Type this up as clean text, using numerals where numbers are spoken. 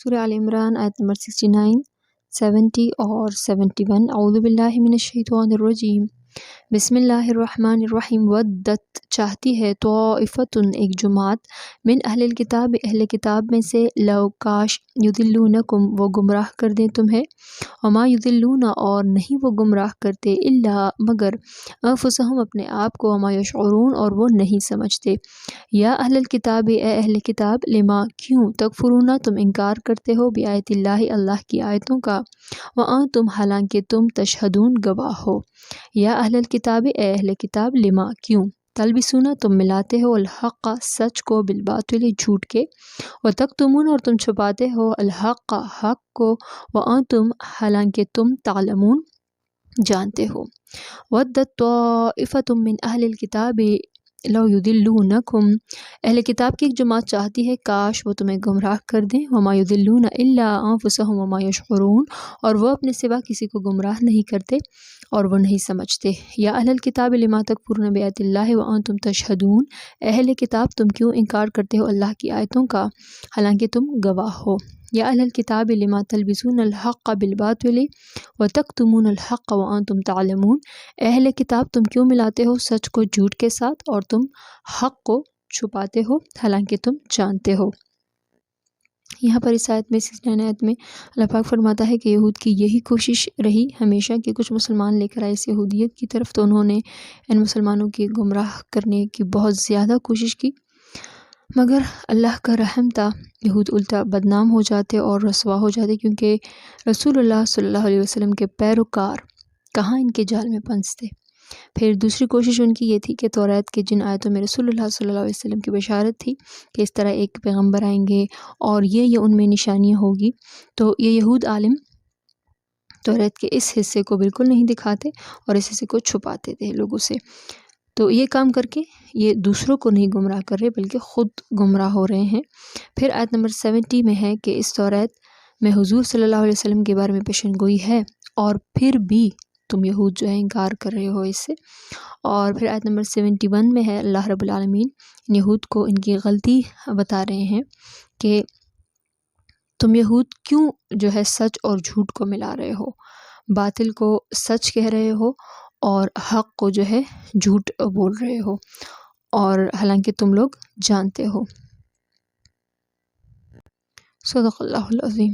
سورہ آل عمران آیت نمبر 69، 70 اور 71۔ اعوذ باللہ من الشیطان الرجیم، بسم اللہ الرحمن الرحیم۔ ودت چاہتی ہے، طائفۃ ایک جماعت، من اہل الکتاب اہل کتاب میں سے، لو کاش، یضلونکم وہ گمراہ کر دیں تمہیں، وما یضلون اور نہیں وہ گمراہ کرتے، الا مگر، انفسہم اپنے آپ کو، وما یشعرون اور وہ نہیں سمجھتے۔ یا اہل الکتاب اے اہل کتاب، لما کیوں، تکفرون تم انکار کرتے ہو، بآیت اللہ اللہ کی آیتوں کا، وانتم حالانکہ تم تشہدون گواہ ہو۔ یا اہل الکتاب اے اہل کتاب، لما کیوں، تلبسون تم ملاتے ہو، الحق سچ کو، بالباطل جھوٹ کے، وتکتمون اور تم چھپاتے ہو، الحق حق کو، وانتم حالانکہ تم تعلمون جانتے ہو۔ ودت طائفۃ من اہل الکتاب لو یضلونکم اہل کتاب کی ایک جماعت چاہتی ہے، کاش وہ تمہیں گمراہ کر دیں، وما یضلون الا انفسہم وما یشعرون اور وہ اپنے سوا کسی کو گمراہ نہیں کرتے اور وہ نہیں سمجھتے۔ یا اہل الکتاب لما تکفرون بآیات اللہ وانتم تشہدون، اہل کتاب تم کیوں انکار کرتے ہو اللہ کی آیتوں کا حالانکہ تم گواہ ہو۔ یا اہل الکتاب لما تلبسون الحق بالباطل وتکتمون الحق وانتم تعلمون، اہل کتاب تم کیوں ملاتے ہو سچ کو جھوٹ کے ساتھ اور تم حق کو چھپاتے ہو حالانکہ تم جانتے ہو۔ یہاں پر اس آیت میں، 69 آیت میں اللہ پاک فرماتا ہے کہ یہود کی یہی کوشش رہی ہمیشہ کہ کچھ مسلمان لے کر آئے اس یہودیت کی طرف، تو انہوں نے ان مسلمانوں کی گمراہ کرنے کی بہت زیادہ کوشش کی، مگر اللہ کا رحم تھا، یہود الٹا بدنام ہو جاتے اور رسوا ہو جاتے، کیونکہ رسول اللہ صلی اللہ علیہ وسلم کے پیروکار کہاں ان کے جال میں پھنستے۔ پھر دوسری کوشش ان کی یہ تھی کہ توریت کے جن آیتوں میں رسول اللہ صلی اللہ علیہ وسلم کی بشارت تھی کہ اس طرح ایک پیغمبر آئیں گے اور یہ ان میں نشانیاں ہوگی، تو یہ یہود عالم توریت کے اس حصے کو بالکل نہیں دکھاتے اور اس حصے کو چھپاتے تھے لوگوں سے۔ تو یہ کام کر کے یہ دوسروں کو نہیں گمراہ کر رہے بلکہ خود گمراہ ہو رہے ہیں۔ پھر آیت نمبر 70 میں ہے کہ اس توریت میں حضور صلی اللہ علیہ وسلم کے بارے میں پیشن گوئی ہے اور پھر بھی تم یہود جو ہے انکار کر رہے ہو اس سے۔ اور پھر آیت نمبر 71 میں ہے اللہ رب العالمین یہود کو ان کی غلطی بتا رہے ہیں کہ تم یہود کیوں جو ہے سچ اور جھوٹ کو ملا رہے ہو، باطل کو سچ کہہ رہے ہو اور حق کو جو ہے جھوٹ بول رہے ہو، اور حالانکہ تم لوگ جانتے ہو۔ صدق اللہ العظیم۔